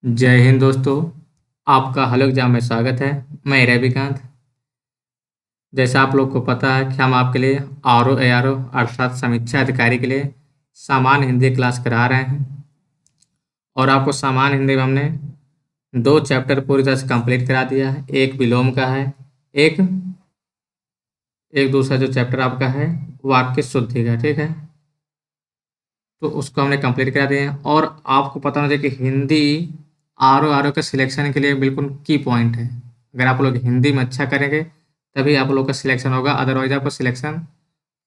जय हिंद दोस्तों। आपका हलो एग्जाम में स्वागत है। मैं रविकांत। जैसा आप लोग को पता है कि हम आपके लिए R O A R O अर्थात समीक्षा अधिकारी के लिए सामान्य हिंदी क्लास करा रहे हैं। और आपको सामान्य हिंदी में हमने दो चैप्टर पूरी तरह से कंप्लीट करा दिया है। एक विलोम का है, एक एक दूसरा जो चैप्टर आपका है वाक्य शुद्धि का, ठीक है। तो उसको हमने कंप्लीट करा दिया है। और आपको पता होना चाहिए कि हिंदी आर ओ के सिलेक्शन के लिए बिल्कुल की पॉइंट है। अगर आप लोग हिंदी में अच्छा करेंगे तभी आप लोग का सिलेक्शन होगा, अदरवाइज आपका सिलेक्शन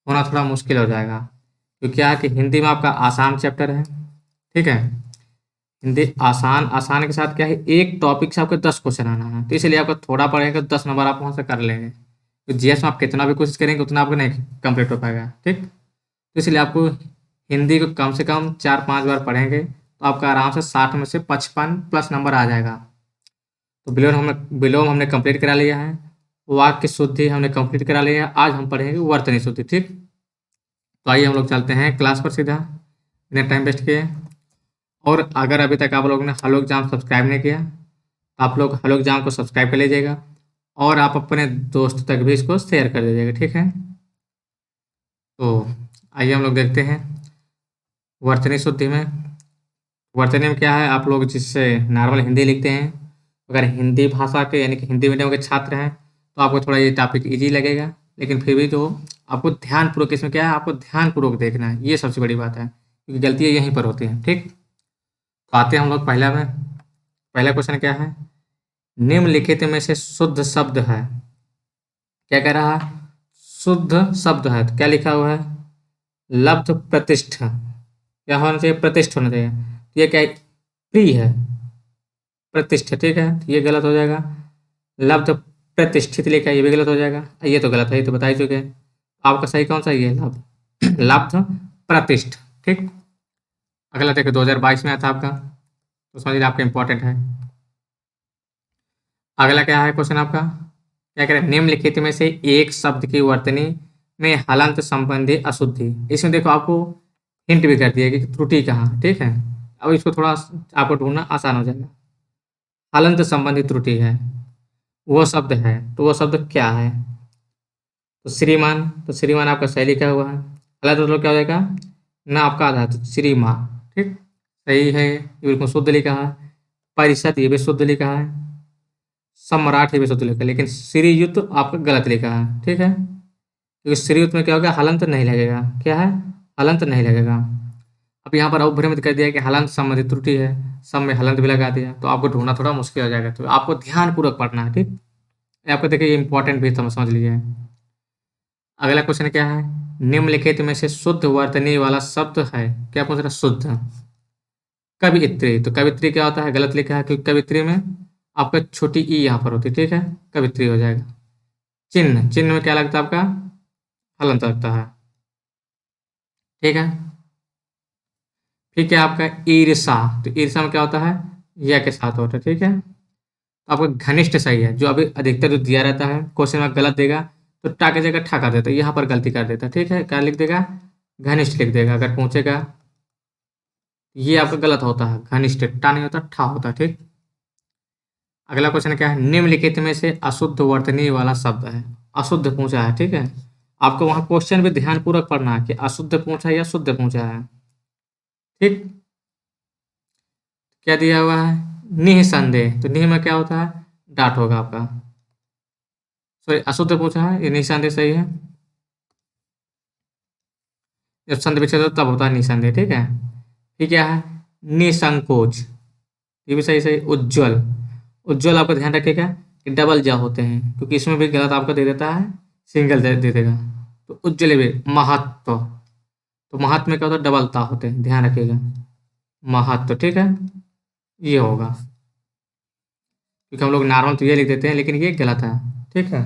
होना थोड़ा मुश्किल हो जाएगा। क्योंकि क्या है कि हिंदी में आपका आसान चैप्टर है, ठीक है। हिंदी आसान आसान के साथ क्या है, एक टॉपिक से आपको 10 क्वेश्चन आना है, तो इसलिए आपको थोड़ा पढ़ेंगे 10 नंबर आप वहाँ से कर लेंगे। तो जीएस में आप कितना भी कोशिश करेंगे उतना आपको नहीं कंप्लीट हो पाएगा, ठीक। तो इसलिए आपको हिंदी को कम से कम 4-5 बार पढ़ेंगे तो आपका आराम से 60 में से 55 प्लस नंबर आ जाएगा। तो विलोम हमने कंप्लीट करा लिया है। वाक्य शुद्धि हमने कंप्लीट करा लिया है। आज हम पढ़ेंगे वर्तनी शुद्धि, ठीक। तो आइए हम लोग चलते हैं क्लास पर सीधा, बिना टाइम वेस्ट किए। और अगर अभी तक आप लोगों ने हलो एग्जाम सब्सक्राइब नहीं किया तो आप लोग हलो एग्जाम को सब्सक्राइब कर लीजिएगा और आप अपने दोस्त तक भी इसको शेयर कर दीजिएगा, ठीक है। तो आइए हम लोग देखते हैं वर्तनी शुद्धि में। वर्तनी में क्या है, आप लोग जिससे नॉर्मल हिंदी लिखते हैं, अगर हिंदी भाषा के यानी कि हिंदी मीडियम के छात्र हैं तो आपको थोड़ा ये टॉपिक इजी लगेगा। लेकिन फिर भी तो आपको ध्यानपूर्वक, इसमें क्या है, आपको ध्यानपूर्वक देखना है, ये सबसे बड़ी बात है, क्योंकि गलतियाँ यहीं पर होती हैं, ठीक। तो आते हैं हम लोग पहला में। पहला क्वेश्चन क्या है, निम्नलिखित में से शुद्ध शब्द है। क्या कह रहा है, शुद्ध शब्द है, तो क्या लिखा हुआ है, लब्ध प्रतिष्ठा। क्या होना चाहिए, प्रतिष्ठ होना चाहिए। तो ये क्या है, प्री है, प्रतिष्ठा, ठीक है। तो ये गलत हो जाएगा। लब्ध प्रतिष्ठित लिखा है, ये भी गलत हो जाएगा। ये तो गलत है, ये तो बता ही चुके हैं। आपका सही कौन सा, ये लब्ध लब्ध प्रतिष्ठ, ठीक। अगला देखो 2022 में आया था आपका, तो समझ लीजिए आपका इंपॉर्टेंट है। अगला क्या है क्वेश्चन आपका, क्या कह रहे हैं, निम्नलिखित में से एक शब्द की वर्तनी में हलंत संबंधी अशुद्धि। इसमें देखो आपको हिंट भी कर दिया कि त्रुटि कहाँ, ठीक है। अब इसको थोड़ा आपको ढूंढना आसान हो जाएगा। हलंत संबंधी त्रुटि है, वो शब्द है, तो वो शब्द क्या है। तो श्रीमान, तो श्रीमान आपका सही लिखा हुआ है। गलत मतलब क्या हो जाएगा, ना आपका आधा, तो श्री माँ, ठीक। सही है, ये बिल्कुल शुद्ध लिखा है। परिषद ये भी शुद्ध लिखा है। सम्राट ये भी शुद्ध लिखा है, लेकिन श्रीयुत आपका गलत लिखा है, ठीक है। क्योंकि श्रीयुत में क्या होगा, हलंत नहीं लगेगा। क्या है, हलंत नहीं लगेगा। अब यहाँ पर अभ्रमित कर दिया कि हलंत संबंधित त्रुटि है, सब में हलंत भी लगा दिया, तो आपको ढूंढना थोड़ा मुश्किल हो जाएगा। तो आपको ध्यानपूर्वक पढ़ना है, ठीक। ये आपको देखिए इंपॉर्टेंट भी समझ लीजिए। अगला क्वेश्चन क्या है, निम्नलिखित में से शुद्ध वर्तनी वाला शब्द है। क्या पूछ रहा है, शुद्ध। कवियत्री, तो कवियत्री क्या होता है, गलत लिखा है, क्योंकि कवियत्री में आपका छोटी ई यहाँ पर होती है, ठीक है। कवियत्री हो जाएगा। चिन्ह, चिन्ह में क्या लगता है आपका, हलंत लगता है, ठीक है। फिर क्या आपका ईर्षा, तो ईर्षा में क्या होता है, या के साथ होता है, ठीक है। तो आपका घनिष्ठ सही है, जो अभी अधिकतर जो दिया रहता है क्वेश्चन में गलत देगा तो टा की जगह ठा कर देता है, यहाँ पर गलती कर देता है, ठीक है। क्या लिख देगा, घनिष्ठ लिख देगा। अगर पूछेगा ये आपका गलत होता है, घनिष्ठ टा नहीं होता, ठा होता है, ठीक। अगला क्वेश्चन क्या है, निम्नलिखित में से अशुद्ध वर्तनी वाला शब्द है। अशुद्ध पूछा है, ठीक है। आपको वहां क्वेश्चन भी ध्यानपूर्वक पढ़ना है कि अशुद्ध पूछा है या शुद्ध पूछा है, ठीक। क्या दिया हुआ है, निःसंदेह, तो निह में क्या होता है, डाट होगा आपका। सॉरी, अशुद्ध पूछा है, ये निःसंदेह सही है। जब संधि विच्छेद होता है तब होता है निःसंदेह, ठीक है। फिर क्या है, निसंकोच, ये भी सही सही। उज्ज्वल, उज्ज्वल आपका ध्यान रखिएगा कि डबल जा होते हैं, क्योंकि इसमें भी गलत आपको दे देता है, सिंगल दे देगा। तो उज्ज्वल भी महत्व, तो महत्व में क्या होता है, डबल ता होते हैं, ध्यान रखिएगा। महत्व, ठीक है, ये होगा। क्योंकि हम लोग नॉर्मल तो ये लिख देते हैं, लेकिन ये गलत है, ठीक है।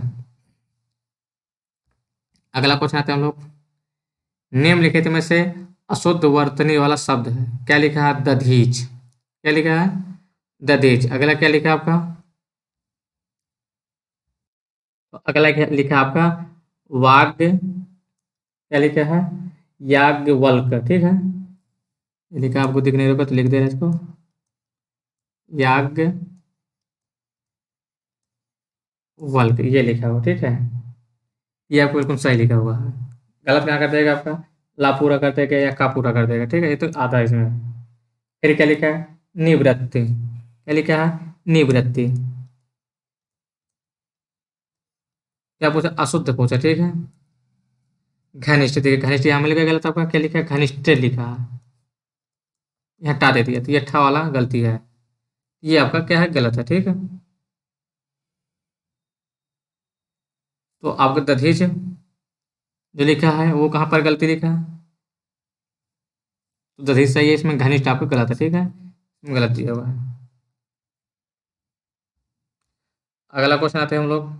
अगला क्वेश्चन आते हैं हम लोग, निम्नलिखित में से अशुद्ध वर्तनी वाला शब्द है। क्या लिखा है, दधीच। क्या लिखा है, दधीच। अगला क्या लिखा है आपका, तो अगला क्या लिखा है आपका, वाग, क्या लिखा है, याज्ञवल्क, ठीक है। ये लिखा आपको दिख नहीं होगा तो लिख दे रहे हैं इसको। याज्ञ वल्क ये लिखा हुआ, ठीक है। ये आपको बिल्कुल सही लिखा हुआ है। गलत क्या कर देगा आपका, ला पूरा कर देगा या का पूरा कर देगा, ठीक है, ये तो आधा है इसमें। फिर क्या लिखा है, निवृत्ति, क्या लिखा है, निवृत्ति। क्या पूछा, अशुद्ध पूछा, ठीक है। घनिष्ठ, देखिए घनिष्ठ यहाँ मिल गया, गलत आपका क्या लिखा है, घनिष्ठ लिखा है, ये हटा दे दिया, तो ये अट्ठा वाला गलती है, ये आपका क्या है, गलत है, ठीक है। तो आपका दधीच जो लिखा है वो कहाँ पर गलती लिखा है, तो दधीच सही है, इसमें घनिष्ठ आपका गलत है, ठीक है, इसमें गलत दिया हुआ है। अगला क्वेश्चन आते हैं हम लोग।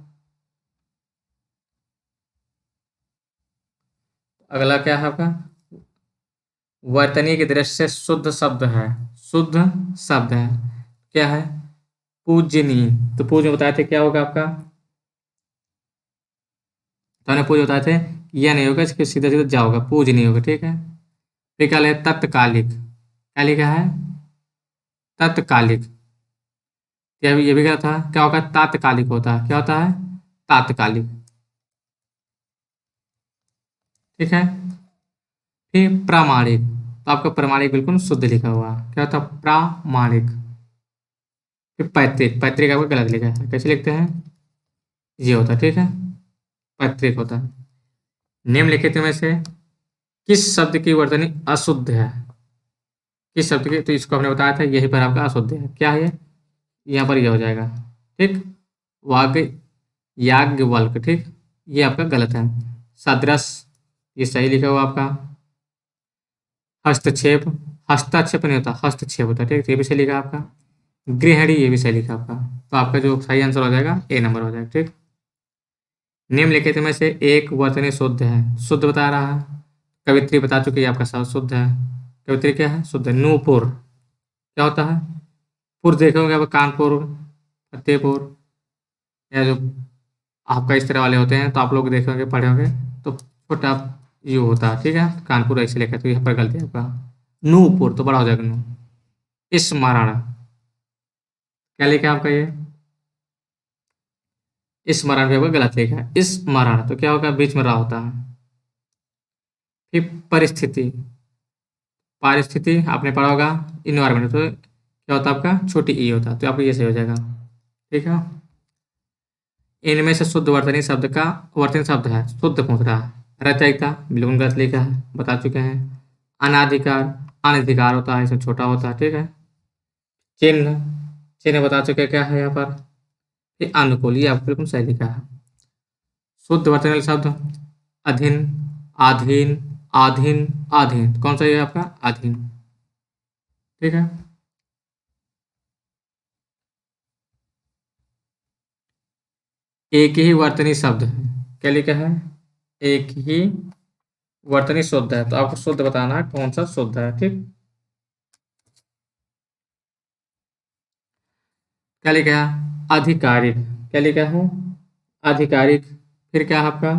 अगला क्या है आपका, वर्तनी की दृष्टि से शुद्ध शब्द है, शुद्ध शब्द है, क्या है, पूजनीय। तो पूज में बताए थे क्या होगा आपका, तो हमने पूज बताए थे, यह नहीं होगा, इसके सीधा सीधा जा होगा, पूज नहीं होगा, ठीक है। फिर क्या है, तत्कालिक, क्या लिखा है, तत्कालिक, ये भी क्या था, क्या होगा, तात्कालिक होता है, क्या होता है, तात्कालिक, ठीक है। फिर प्रामाणिक, तो आपका प्रामाणिक बिल्कुल शुद्ध लिखा हुआ है, क्या होता है, प्रामाणिक। फिर पैतृक, पैतृक आपका गलत लिखा है, कैसे लिखते हैं, ये होता है, ठीक है, पैतृक होता है। निम्नलिखित में से किस शब्द की वर्तनी अशुद्ध है, किस शब्द की, तो इसको हमने बताया था, यही पर आपका अशुद्ध है, क्या है ये, यहाँ पर ये हो जाएगा, ठीक। वाग याज्ञवल्क, ठीक, ये आपका गलत है। सदृश, ये सही लिखा हुआ आपका। हस्तक्षेप, हस्ताक्षेप नहीं होता, हस्तक्षेप होता है, ठीक, ये भी सही लिखा आपका। गृहिणी, ये भी सही लिखा आपका, तो आपका जो सही आंसर हो जाएगा ए नंबर हो जाएगा, ठीक। निम्नलिखित में से एक वर्तनी शुद्ध है, शुद्ध बता रहा है, कवित्री बता चुकी है, आपका शब्द शुद्ध है, कवित्री क्या है, शुद्ध है। नूपुर क्या होता है, पुर देखे होंगे आप, कानपुर, फतेहपुर, या जो आपका इस तरह वाले होते हैं, तो आप लोग देखे होंगे, पढ़े होंगे, तो छोटा यू होता है, ठीक है, कानपुर ऐसे लिखा है, तो यहाँ पर गलती है आपका, नूपुर तो बड़ा हो जाएगा नू। स्मरण, क्या लिखा है आपका ये, स्मरण भी आपका गलत लिखा है, स्मरण तो क्या होगा, बीच में रा होता है। फिर परिस्थिति, पारिस्थिति आपने पढ़ा होगा, इन्वायरमेंट, तो क्या होता है आपका, छोटी ई होता है, तो आपको ये सही हो जाएगा, ठीक है। इनमें से शुद्ध वर्तनी शब्द का वर्तनी शब्द है, शुद्ध पूछ रहा है। रचयिता बिल्कुल गलत लिखा है, बता चुके हैं। अनाधिकार, अनधिकार होता है, इसमें छोटा होता है, ठीक है। चिन्ह, चिन्ह बता चुके हैं, क्या है यहाँ पर, ये अनुकूल, ये आपको बिल्कुल सही लिखा है। शुद्ध वर्तनी शब्द अधीन, आधीन, आधीन, आधीन, कौन सा ये है आपका, अधीन, ठीक है। एक ही वर्तनी शब्द है, क्या लिखा है, एक ही वर्तनी शुद्ध है, तो आपको शुद्ध बताना है कौन सा शुद्ध है, ठीक। क्या लिखा है, आधिकारिक, क्या लिखा है, आधिकारिक। फिर क्या है आपका,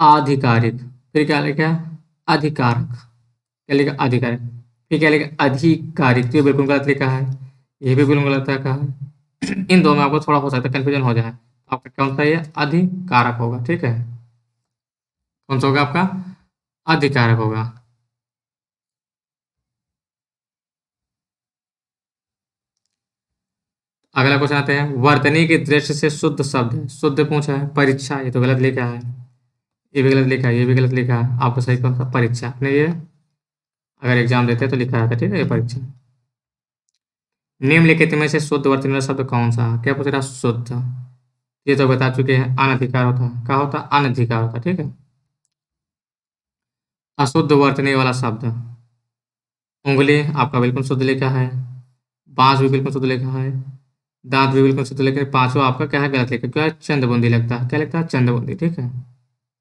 आधिकारिक। फिर क्या लिखा है, अधिकारक, क्या लिखा, आधिकारिक। फिर क्या लिखा, आधिकारिक, तो ये बिल्कुल गलत लिखा है, ये भी बिल्कुल गलत लिखा है। इन दोनों में आपको थोड़ा हो सकता है कंफ्यूजन हो जाए, आपका कौन सा ये अधिकारक होगा, ठीक है, कौन सा होगा आपका, अधिकारक होगा। अगला क्वेश्चन आते हैं, वर्तनी की दृष्टि से शुद्ध शब्द है, शुद्ध पूछा है, परीक्षा, ये तो गलत लिखा है, ये भी गलत लिखा है, ये भी गलत लिखा है, आपको सही कौन सा, परीक्षा, आपने ये अगर एग्जाम देते हैं तो लिखा रहता है, ठीक है, ये परीक्षा। निम्नलिखित में से शुद्ध वर्तनी वाला शब्द कौन सा है? क्या पूछ रहा है? शुद्ध, ये तो बता चुके हैं, अनधिकार होता है, क्या होता है? अनधिकार होता है, ठीक है। अशुद्ध वर्तनी वाला शब्द, उंगली आपका बिल्कुल शुद्ध लिखा है, बांस भी बिल्कुल शुद्ध लिखा है, दांत भी बिल्कुल शुद्ध, लेकिन पांचवा आपका क्या है, गलत लिखा है, क्या है? चंद्रबूंदी लगता है, क्या लगता है? चंद्रबूंदी, ठीक है,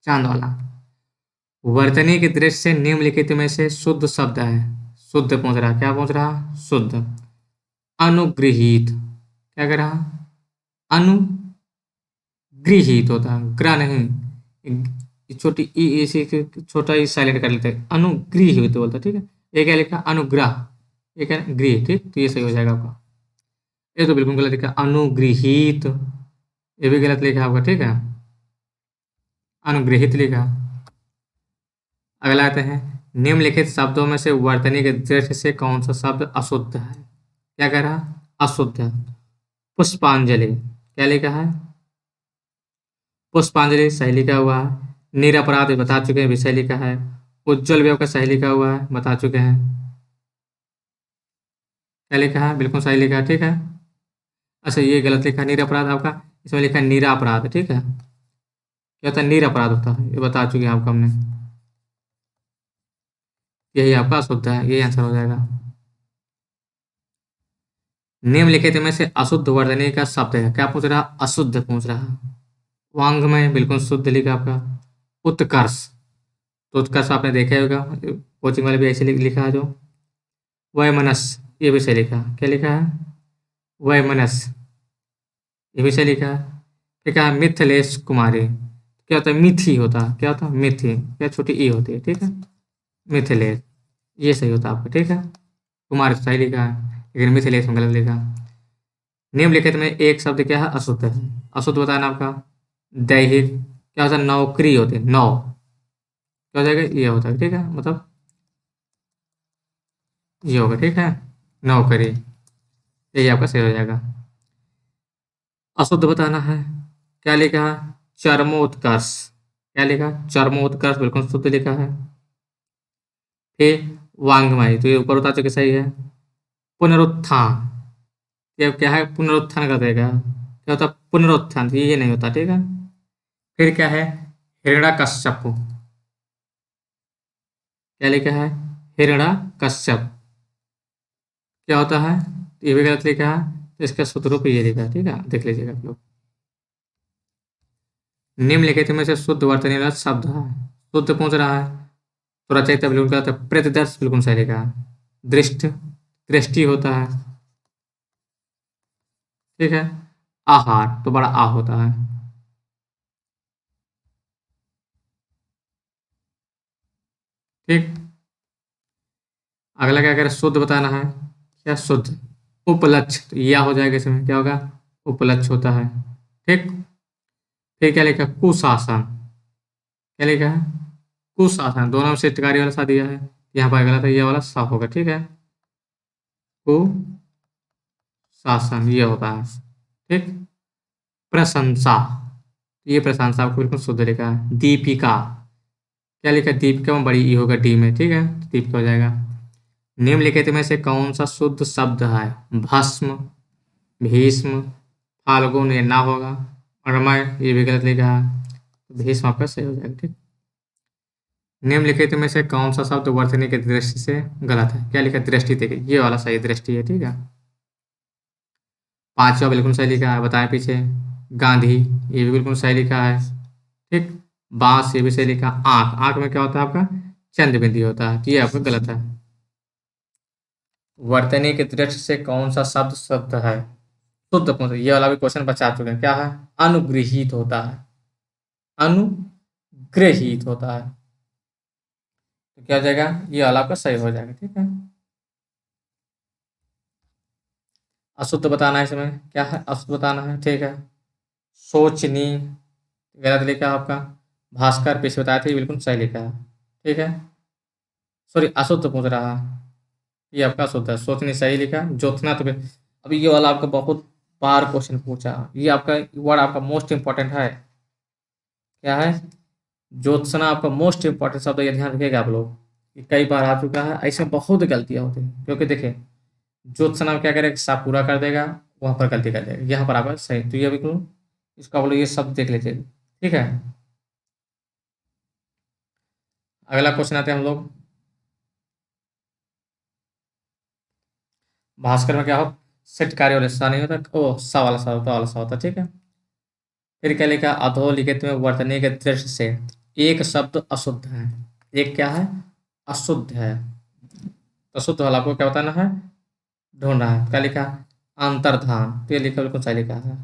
चांद वाला। वर्तनी की दृष्टि से निम्नलिखित में से शुद्ध शब्द है, शुद्ध पहुंच रहा है, क्या पहुंच रहा है? शुद्ध। अनुगृहीत, क्या कह रहा? अनुगृहीत होता है, ग्रह नहीं, छोटी ई इसी छोटा ई साइलेंट कर लेते हैं, अनुगृहीत बोलता है, ठीक है। ये क्या लिखा? अनुग्रह, ये क्या है गृह, ठीक, तो ये सही हो जाएगा आपका। ये तो बिल्कुल गलत लिखा, अनुगृहीत, ये भी गलत लिखा आपका, ठीक है, अनुगृहित लिखा। अगला आते हैं, निम्नलिखित शब्दों में से वर्तनी के दृष्टि से कौन सा शब्द अशुद्ध है? क्या कह रहा है? अशुद्ध है। पुष्पांजलि, क्या लिखा है? पुष्पांजलि सही लिखा हुआ है। निरपराध बता चुके हैं, विषय लिखा है। उज्ज्वल व्यव का सही लिखा हुआ है, बता चुके हैं। क्या लिखा है? बिल्कुल सही लिखा है, ठीक है। अच्छा, ये गलत लिखा है, निरपराध आपका, इसमें लिखा है निरापराध, ठीक है। क्या होता है? निरपराध होता है, ये बता चुके हैं आपको हमने। यही आपका अशुद्ध है, यही आंसर हो जाएगा। निम्नलिखित में से अशुद्ध वर्तनी का शब्द है, क्या पूछ रहा? अशुद्ध पूछ रहा है। वांग्मय बिल्कुल शुद्ध लिखा आपका। उत्कर्ष, तो उत्कर्ष आपने देखा ही होगा, कोचिंग वाले भी ऐसे लिखा है जो। वयमनस, ये भी सही लिखा, क्या लिखा है? वयमनस, ये भी सही लिखा है। फिर कहा मिथिलेश कुमारी, क्या होता है? मिथि होता है, क्या होता है? मिथि, क्या छोटी ई होती है, ठीक है। मिथिलेश, ये सही होता है आपका, ठीक है। कुमार सही लिखा है, लेकिन मिथिलेश में गलत लिखा। निम्नलिखित में एक शब्द क्या है? अशुद्ध है। अशुद्ध बताना आपका। दैहिक, क्या होता है? नौकरी होती है, नौ, क्या हो जाएगा? ये होता है, ठीक है, मतलब ये होगा, ठीक है, नौकरी, यही आपका सही हो जाएगा। अशुद्ध बताना है, क्या लिखा है? चरमोत्कर्ष, क्या लिखा? चरमोत्कर्ष, बिल्कुल शुद्ध लिखा है। फिर वांग्मय, तो ये ऊपर उतार चुके, सही है। पुनरुत्थान, ये क्या है? पुनरुत्थान कर देगा, क्या होता है? पुनरुत्थान, तो ये नहीं होता, ठीक है। फिर क्या है? हिरण्यकश्यप, क्या लिखा है? हिरण्यकश्यप, क्या होता है? ये भी गलत लिखा है, तो इसका शुद्ध रूप ये लिखा है, ठीक है, देख लीजिएगा आप लोग। निम्नलिखित में से शुद्ध वर्तनी वाला शब्द है, शुद्ध पूछ रहा है, तो रचयिता बिल्कुल गलत है, प्रतिदर्श बिल्कुल सही लिखा है। दृष्ट, दृष्टि होता है, ठीक है। आहार, तो बड़ा आ होता है, ठीक। अगला क्या करें? शुद्ध बताना है, क्या शुद्ध? उपलक्ष्य, तो या हो जाएगा, इसमें क्या होगा? उपलक्ष्य होता है, ठीक। फिर क्या लिखा? कुशासन, क्या लिखा है? कुशासन, दोनों में शिष्टकारी वाला सा दिया है, यहाँ पर गलत है, ये वाला सा होगा, ठीक है। कुशासन, ये होता है, ठीक। प्रशंसा, ये प्रशंसा आपको बिल्कुल शुद्ध लिखा है। दीपिका, क्या लिखा है? दीपिका में बड़ी ई होगा, डी में, ठीक है, तो दीपिका हो जाएगा। निम्नलिखित में से कौन सा शुद्ध शब्द है? भस्म, भीष्म, फाल्गुन, ये ना होगा। अणमय, ये भी गलत लिखा है, भीष्म आपका सही हो जाएगा, ठीक। निम्नलिखित में से कौन सा शब्द वर्तनी की दृष्टि से गलत है? क्या लिखा है? दृष्टि, देखिए ये वाला सही दृष्टि है, ठीक है। पांचवा बिल्कुल सही लिखा है, बताएं पीछे। गांधी, ये भी बिल्कुल सही लिखा है, ठीक। बांस, ये भी सही लिखा। आंख, आंख में क्या होता है आपका? चंद्र बिंदी होता है, तो ये आपका गलत है। वर्तनी की दृष्टि से कौन सा शब्द शब्द है? शुद्ध पूर्ण, ये वाला भी क्वेश्चन बचा चुके हैं, क्या है? अनुगृहीत होता है, अनुग्रहीत होता है, तो क्या हो जाएगा? ये वाला आपका सही हो जाएगा, ठीक है। अशुद्ध बताना है, इसमें क्या है? अशुद्ध बताना है, ठीक है। सोचनी, गलत लिखा है आपका। भास्कर, पीछे बताया था, ये बिल्कुल सही लिखा है, ठीक है। सॉरी, अशुद्ध पूछ रहा है, ये आपका अशुद्ध है। सोचनी सही लिखा, ज्योत्सना तो अभी ये वाला आपका बहुत बार क्वेश्चन पूछा, ये आपका वर्ड आपका मोस्ट इंपॉर्टेंट है, क्या है? ज्योत्सना आपका मोस्ट इंपॉर्टेंट शब्द है, ये ध्यान रखिएगा आप लोग, ये कई बार आ चुका है, ऐसे बहुत गलतियां होती हैं, क्योंकि देखिए ज्योत्सना में क्या करेगा? सा पूरा कर देगा, वहां पर गलती कर देगा, यहाँ पर आपका सही, तो ये बिल्कुल इसका बोलो, ये सब देख लीजिए, ठीक है। अगला क्वेश्चन आते हैं हम लोग। भास्कर में क्या हो? सेट कार्य वाले सा नहीं होता, ओ सा वाला सा होता, वाला सा होता, ठीक है। फिर क्या लिखा? अधोलिखित में वर्तनी के दृष्टि से एक शब्द अशुद्ध है, एक क्या है? अशुद्ध है, तो अशुद्ध वाला आपको क्या बताना है? ढूंढना है, क्या लिखा? अंतर्धान, तो ये लिखा बिल्कुल सही लिखा है,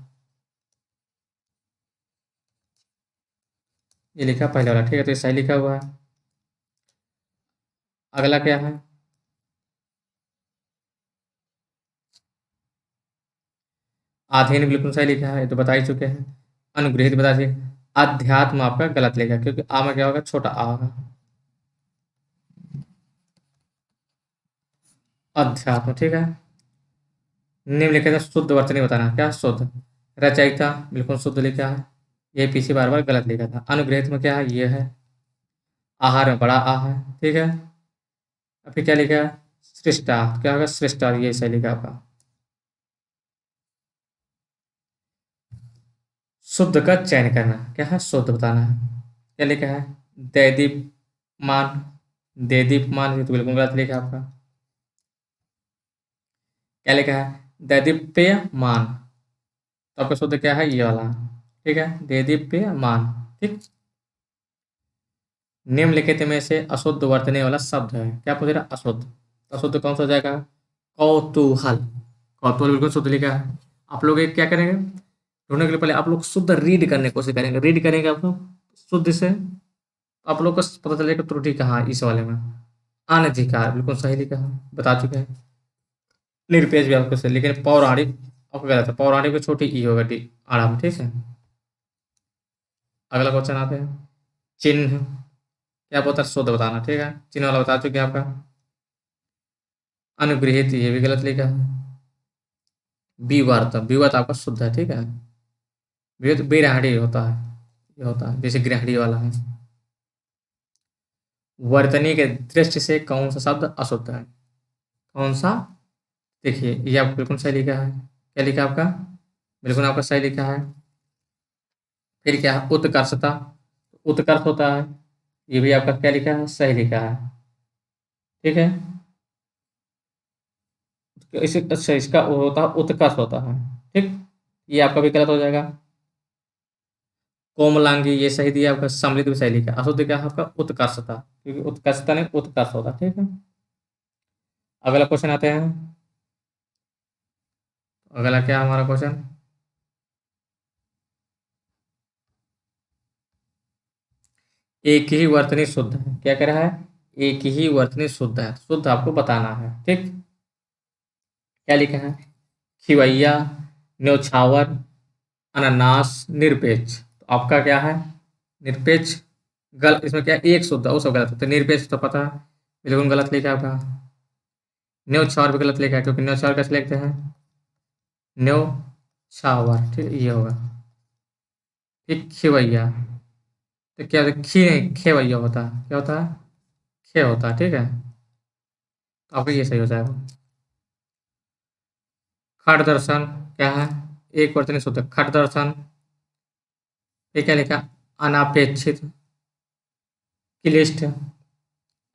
ये लिखा पहले वाला, ठीक है, तो ये सही लिखा हुआ है। अगला क्या है? अधीन बिल्कुल सही लिखा है, ये तो बता ही चुके हैं। अनुगृहित बता दिए। अध्यात्म आपका गलत लिखा, क्योंकि आ में क्या होगा, छोटा आ होगा। अध्यात्म, ठीक है। निम्नलिखित शुद्ध वर्तनी बताना, क्या शुद्ध। रचयिता बिल्कुल शुद्ध लिखा है, ये पीछे बार बार गलत लिखा था। अनुग्रहित में क्या है, ये है। आहार में बड़ा आ है, ठीक है। अब फिर क्या लिखा है, सृष्टा, क्या होगा, सृष्टा, ये सही लिखा आपका। शुद्ध का चयन करना, क्या है, शुद्ध बताना है। क्या लिखा है, दैदीप्यमान। दैदीप्यमान, ये तो बिल्कुल गलत लिखा है आपका। क्या लिखा है, दैदीप्यमान। तो आपका शुद्ध क्या है, ये वाला, ठीक है, दैदीप्यमान, ठीक। निम्नलिखित में से अशुद्ध वर्तने वाला शब्द है, क्या पूछ रहा, अशुद्ध। तो अशुद्ध कौन सा हो जाएगा, कौतूहल। कौतूहल बिल्कुल शुद्ध लिखा है। आप लोग एक क्या करेंगे, ढूंढने के लिए पहले आप लोग शुद्ध रीड करने की कोशिश करेंगे, रीड करेंगे आप लोग शुद्ध से, तो आप लोग को पता चलेगा त्रुटि कहाँ है इस वाले में। अनधिकार बिल्कुल सही लिखा है, बता चुके हैं। निरपेक्ष भी आपको सही, लेकिन पौराणिक आपको गलत है, पौराणिक में छोटी ई होगा, डी आड़ा में, ठीक है। अगला क्वेश्चन आते हैं, चिन्ह, क्या बोलता है, शुद्ध बताना, ठीक है। चिन्ह वाला बता चुके हैं आपका। अनुगृहित, ये भी गलत लिखा है। विवर्त, विवर्त आपका शुद्ध है, ठीक है। विवर्त बेरहड़ी होता है, ये होता है, जैसे गृहणी वाला है। वर्तनी के दृष्टि से कौन सा शब्द अशुद्ध है, कौन सा। देखिए ये आपको बिल्कुल सही लिखा है, क्या लिखा है आपका, बिल्कुल आपका सही लिखा है। फिर क्या है, उत्कर्षता, उत्कर्ष होता है, ये भी आपका क्या लिखा है, सही लिखा है, ठीक है। इसे अच्छा, इसका वो होता है, उत्कर्ष होता है, ठीक। ये आपका भी गलत हो जाएगा। कोमलांगी, ये सही दिया आपका। सम्मिलित भी सही लिखा, अशुद्ध क्या है आपका, उत्कर्षता, क्योंकि उत्कर्षता नहीं, उत्कर्ष होता, ठीक है। अगला क्वेश्चन आते हैं। अगला क्या हमारा क्वेश्चन, एक ही वर्तनी शुद्ध है, क्या कह रहा है, एक ही वर्तनी शुद्ध है, शुद्ध आपको बताना है, ठीक। क्या लिखा है, खिवैया, न्योछावर, अनानास, निरपेक्ष। तो आपका क्या है, निरपेक्ष। गलत, इसमें क्या है, एक शुद्ध है, वो सब गलत है, तो निरपेक्ष तो पता है, बिल्कुल गलत लिखा है आपका। न्योछावर भी गलत लिखा है, क्योंकि न्योछावर कैसे लिखते हैं, न्योछावर, ठीक, ये होगा। ठीक, खिवैया, तो क्या होता है, खी नहीं, खेवैया होता है, क्या होता है, खे होता है, ठीक है। तो आपका ये सही हो जाएगा। खट दर्शन, क्या है, एक वर्तनी सूत्र, खट दर्शन। ये क्या लिखा, अनापेक्षित, क्लिष्ट।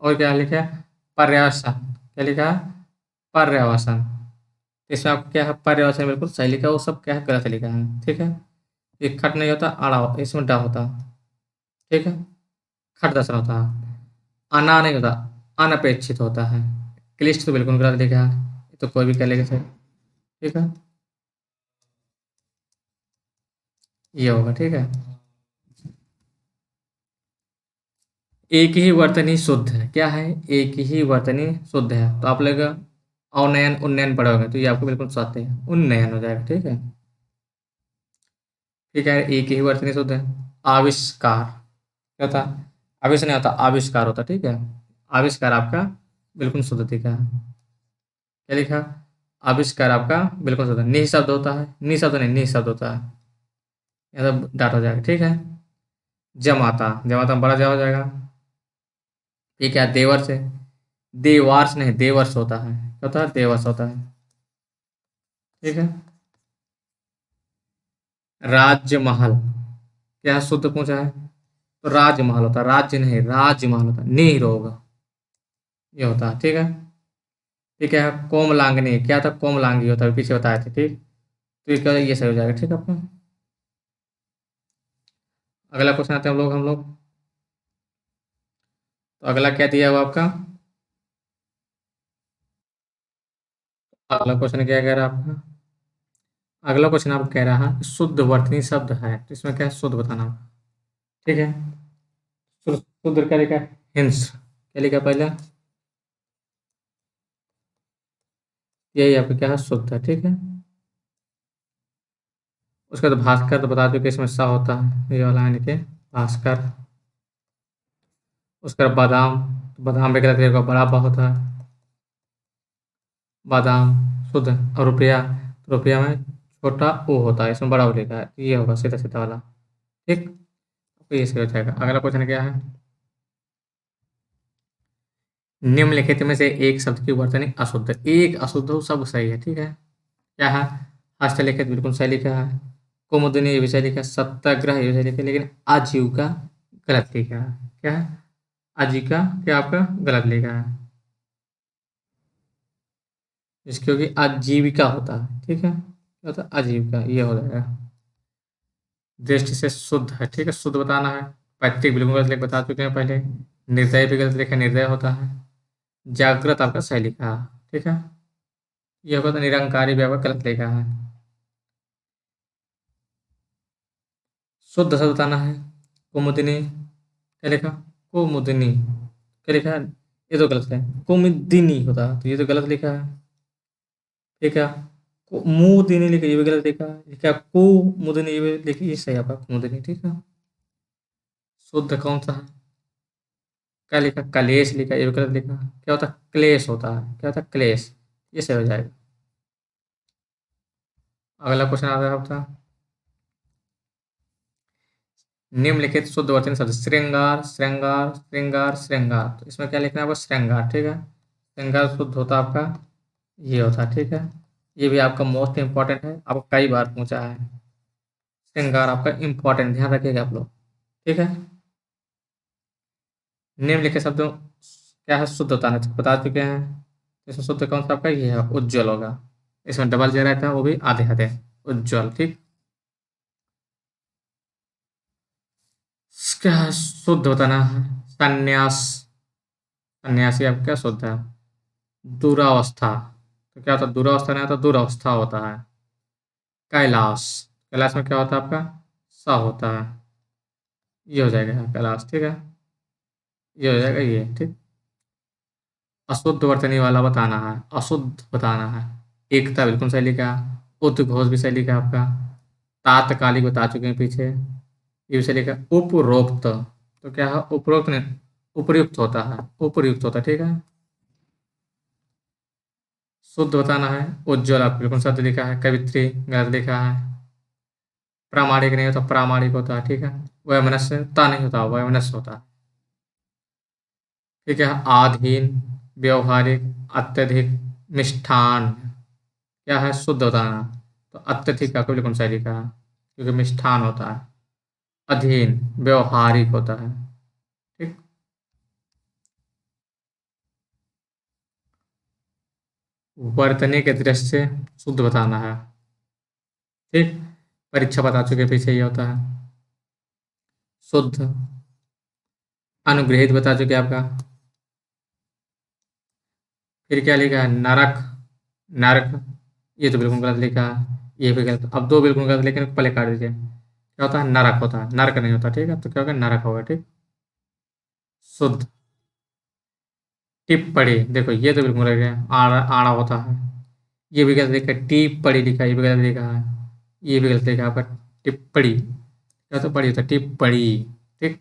और क्या लिखा है, पर्यावसन, क्या लिखा है, पर्यावसन। इसमें आपको क्या है, पर्यावसन बिल्कुल सही लिखा है, वो सब क्या है, गलत लिखा है, ठीक है। ये खट नहीं होता, आड़ा होता, इसमें डा होता है, ठीक है। खट दर्शन होता है। अना नहीं होता, अनपेक्षित होता है। क्लिष्ट तो बिल्कुल गलत लिखा है, ये तो कोई भी कह लेगा सही, ठीक है। ये होगा, ठीक है। एक ही वर्तनी शुद्ध है, क्या है, एक ही वर्तनी शुद्ध है, तो आप लोग अवनयन उन्नयन पढ़ोगे, तो ये आपको बिल्कुल सत्य है, उन्नयन हो जाएगा, ठीक है। ठीक है, एक ही वर्तनी शुद्ध है। आविष्कार, क्या होता है, आविष्कार नहीं होता, आविष्कार होता, ठीक है। आविष्कार आपका बिल्कुल शुद्ध दिखा है, क्या लिखा, आविष्कार आपका बिल्कुल शुद्ध, नि शब्द होता है, नि शब्द नहीं, नि शब्द होता है, यह सब डाट हो जाएगा, ठीक है। जमाता, जमाता में बड़ा जा हो जाएगा। ठीक है, देवर्ष है, देवार्ष नहीं, देवर्ष होता है, क्या होता है, देवर्ष होता है, ठीक है। राजमहल, क्या शुद्ध पूछा है, तो राजमहल होता है, राज्य नहीं, राजमहल होता है, नी होगा, ये होता है, ठीक है। ठीक है, कोमलांगनी, क्या था, कोमलांगी होता है, पीछे बताए थे, ठीक। तो ये सही हो जाएगा, ठीक है आपका। अगला क्वेश्चन आते हैं हम लोग। तो अगला क्या दिया हुआ आपका, अगला क्वेश्चन क्या कह रहा है आपका, अगला क्वेश्चन आपको कह रहा है शुद्ध वर्तनी शब्द है, तो इसमें क्या है, शुद्ध बताना, ठीक है। शुद्ध क्या लिखा है, हिंस, क्या लिखा है पहले, यही आपका क्या है, शुद्ध है, ठीक है। उसके बाद भास्कर तो बता दो कि इसमें सा होता है, ये वाला यानी कि भास्कर। उसके बाद बादाम, तो बादाम भी गलत लिखा, बड़ा बा होता है बादाम शुद्ध। और रुपया, तो रुपया में छोटा ओ होता है, इसमें बड़ा ओ लिखा है, तो ये होगा सीधा सीधा वाला। ठीक, तो ये सही हो जाएगा। अगला क्वेश्चन क्या है, निम्नलिखित में से एक शब्द की वर्तनी अशुद्ध, एक अशुद्ध हो सब सही है। ठीक है, क्या है, हस्तलिखित बिल्कुल सही लिखा है, कुमुदिनी ये भी सही लिखा है, सत्याग्रह ये भी सही लिखा है, लेकिन आजीविका गलत लिखा है। क्या है, आजीविका क्या आपका गलत लिखा है, जिसकी क्योंकि आजीविका होता है। ठीक है, क्या होता है, आजीविका, ये हो जाएगा। दृष्टि से शुद्ध है, ठीक है, शुद्ध बताना है। पैतृक बिल्कुल गलत लिख बता चुके हैं पहले। निर्दय भी गलत लिखा, निर्दय होता है। जागृत आपका सही लिखा है। ठीक है, ये होगा तो निरंकारी भी आपका गलत लिखा है। शुद्ध से बताना है। कुमुदिनी क्या लिखा, कुमुदिनी क्या लिखा है, ये तो गलत है, कुमुदिनी होता है, तो ये तो गलत लिखा है। ठीक है, मुदिनी लिखा, ये भी गलत लिखा है। लिखा कुमुदिनी, ये भी लिखी, ये सही है आपका कुमुदिनी। ठीक है, शुद्ध कौन सा है, क्या लिखा, कलेश लिखा, ये भी गलत लिखा। क्या होता है, क्लेश होता है, क्या होता है, क्लेश, ये सही हो जाएगा। अगला क्वेश्चन आता है आपका, निम्नलिखित शुद्ध वचन शब्द, श्रृंगार श्रृंगार श्रृंगार श्रृंगार, तो इसमें क्या लिखना है आपको, श्रृंगार। ठीक है, श्रृंगार शुद्ध होता है आपका, ये होता है। ठीक है, ये भी आपका मोस्ट इंपॉर्टेंट है, आपको कई बार पूछा है। श्रृंगार आपका इंपॉर्टेंट, ध्यान रखिएगा आप लोग। ठीक है, निम्नलिखित शब्दों क्या है शुद्ध होता है, बता चुके हैं। इसमें शुद्ध कौन सा आपका, ये है उज्ज्वल होगा। इसमें डबल जे रहता है, वो भी आधे आधे, उज्ज्वल। ठीक, क्या है शुद्ध बताना है, संन्यास, सन्यासी आपका क्या शुद्ध है, दुरावस्था, तो क्या होता है, दुरावस्था नहीं होता, दुरावस्था होता है। कैलाश, कैलाश में क्या होता है आपका, सा होता है, ये हो जाएगा कैलाश। ठीक है, ये हो जाएगा ये। ठीक, अशुद्ध वर्तनी वाला बताना है, अशुद्ध बताना है। एकता बिल्कुल सही लिखा, उद्घोष भी सही लिखा आपका, तात्कालिक बता चुके हैं पीछे, ये भी सही लिखा। उपरोक्त, तो क्या है, उपरोक्त नहीं, उपयुक्त होता है, उपयुक्त होता है। ठीक है, शुद्ध बताना है, उज्ज्वल आप बिल्कुल सत्य लिखा है, कवित्री गलत लिखा है। प्रामाणिक नहीं होता, प्रामाणिक होता है। ठीक है, वैमनस्यता नहीं होता, वैमनस्य होता है। ठीक है, आधीन, व्यवहारिक, अत्यधिक, मिष्ठान, क्या है शुद्ध बताना, तो अत्यधिक का बिल्कुल सही लिखा है, क्योंकि मिष्ठान होता है। अधीन, व्यवहारिक होता है। ठीक, वर्तनी के दृष्टि से शुद्ध बताना है। ठीक, परीक्षा बता चुके पीछे ये होता है शुद्ध। अनुग्रहित बता चुके आपका, फिर क्या लिखा है, नरक, नरक, ये तो बिल्कुल गलत लिखा है, ये भी गलत, अब दो बिल्कुल गलत, लेकिन पहले काट दीजिए। क्या होता है, नरक होता है, नरक नहीं होता। ठीक है, तो क्या होगा, नरक होगा। ठीक, शुद्ध। टिप्पणी, देखो ये तो बिल्कुल गलत है, आड़ा आड़ा होता है, ये भी गलत लिखा है। टिप्पणी लिखा है, ये भी गलत लिखा है, ये भी गलत लिखा है आपका। टिप्पणी, क्या तो पढ़ी होता है, टिप्पणी। ठीक,